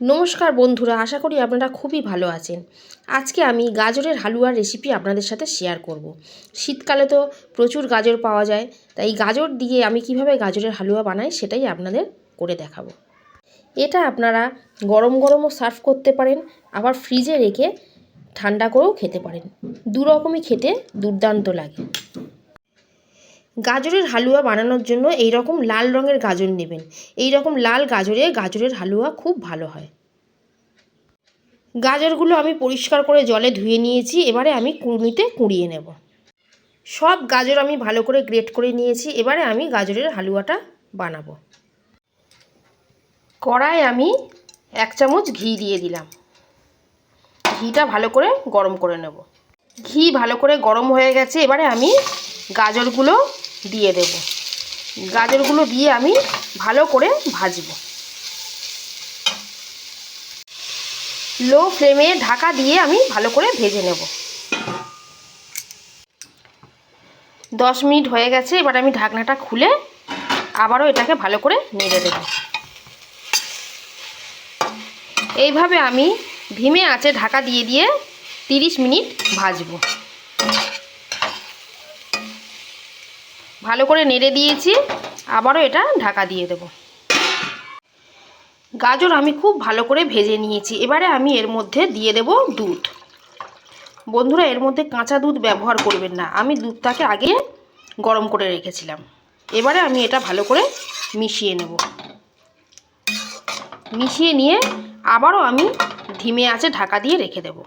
নমস্কার বন্ধুরা, আশা করি আপনারা খুবই ভালো আছেন। আজকে আমি গাজরের হালুয়ার রেসিপি আপনাদের সাথে শেয়ার করব। শীতকালে তো প্রচুর গাজর পাওয়া যায়, তাই গাজর দিয়ে আমি কিভাবে গাজরের হালুয়া বানাই সেটাই আপনাদের করে দেখাবো। এটা আপনারা গরম গরমও সার্ভ করতে পারেন, আবার ফ্রিজে রেখে ঠান্ডা করেও খেতে পারেন। দু রকমই খেতে দুর্দান্ত লাগে। গাজরের হালুয়া বানানোর জন্য এই রকম লাল রঙের গাজর নেবেন। এই রকম লাল গাজরের হালুয়া খুব ভালো হয়। গাজরগুলো আমি পরিষ্কার করে জলে ধুয়ে নিয়েছি। এবারে আমি কুড়ুনিতে কুড়িয়ে নেব। সব গাজর আমি ভালো করে গ্রেট করে নিয়েছি। এবারে আমি গাজরের হালুয়াটা বানাবো। কড়ায় আমি 1 চামচ ঘি দিয়ে দিলাম। ঘিটা ভালো করে গরম করে নেব। ঘি ভালো করে গরম হয়ে গেছে। এবারে আমি গাজরগুলো দিয়ে দেব। গাজরগুলো দিয়ে আমি ভালো করে ভাজবো। লো ফ্লেমে ঢাকা দিয়ে আমি ভালো করে ভেজে নেব। 10 মিনিট হয়ে গেছে। এবার আমি ঢাকনাটা খুলে আবারও এটাকে ভালো করে নেড়ে দেব। এইভাবে আমি ধিমে আঁচে ঢাকা দিয়ে দিয়ে 30 মিনিট ভাজবো। ভালো করে নেড়ে দিয়েছি, আবারও এটা ঢাকা দিয়ে দেব। গাজর আমি খুব ভালো করে ভেজে নিয়েছি। এবারে আমি এর মধ্যে দিয়ে দেব দুধ। বন্ধুরা, এর মধ্যে কাঁচা দুধ ব্যবহার করবেন না। আমি দুধটাকে আগে গরম করে রেখেছিলাম। এবারে আমি এটা ভালো করে মিশিয়ে নেব। মিশিয়ে নিয়ে আবারও আমি ধিমে আঁচে ঢাকা দিয়ে রেখে দেব।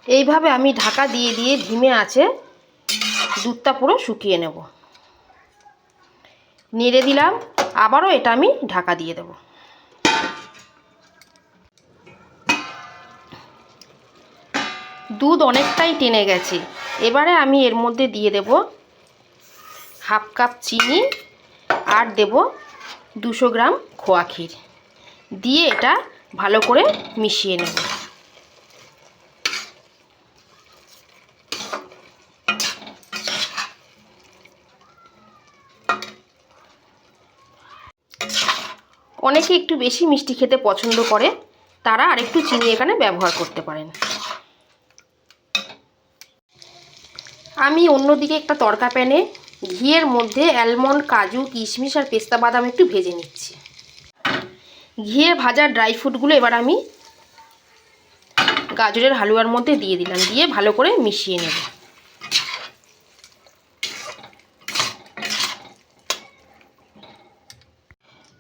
এইভাবে আমি ঢাকা দিয়ে দিয়ে ধিমে আঁচে দুধটা পুরো শুকিয়ে নেব। নেড়ে দিলাম, আবারও এটা আমি ঢাকা দিয়ে দেব। দুধ অনেকটাই টেনে গেছে। এবারে আমি এর মধ্যে দিয়ে দেব 1/2 কাপ চিনি আর দেব 200 গ্রাম খোয়া ক্ষীর। দিয়ে এটা ভালো করে মিশিয়ে নেব। অনেকে একটু বেশি মিষ্টি খেতে পছন্দ করে, তারা আরেকটু চিনি এখানে ব্যবহার করতে পারেন। আমি অন্যদিকে একটা তড়কা প্যানে ঘিয়ের মধ্যে অ্যালমন্ড, কাজু, কিশমিশ আর পেস্তা বাদাম একটু ভেজে নিচ্ছি। ঘিয়ে ভাজা ড্রাই ফ্রুটগুলো এবার আমি গাজরের হালুয়ার মধ্যে দিয়ে দিলাম। দিয়ে ভালো করে মিশিয়ে নেব।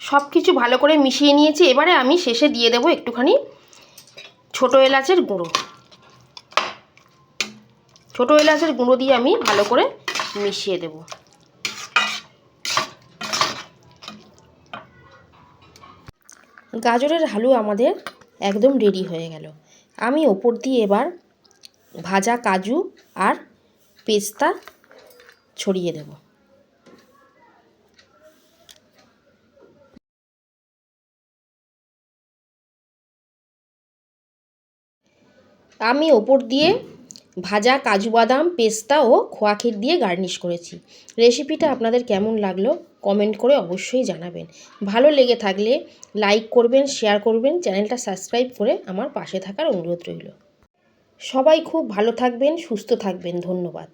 সব কিছু ভালো করে মিশিয়ে নিয়েছি। এবারে আমি শেষে দিয়ে দেব একটুখানি ছোটো এলাচের গুঁড়ো। ছোটো এলাচের গুঁড়ো দিয়ে আমি ভালো করে মিশিয়ে দেব। গাজরের হালুয়া আমাদের একদম রেডি হয়ে গেল। আমি ওপর দিয়ে এবার ভাজা কাজু আর পেস্তা ছড়িয়ে দেব। আমি ওপর দিয়ে ভাজা কাজু বাদাম, পেস্তা ও খোয়া ক্ষীর দিয়ে গার্নিশ করেছি। রেসিপিটা আপনাদের কেমন লাগলো কমেন্ট করে অবশ্যই জানাবেন। ভালো লেগে থাকলে লাইক করবেন, শেয়ার করবেন, চ্যানেলটা সাবস্ক্রাইব করে আমার পাশে থাকার অনুরোধ রইল। সবাই খুব ভালো থাকবেন, সুস্থ থাকবেন। ধন্যবাদ।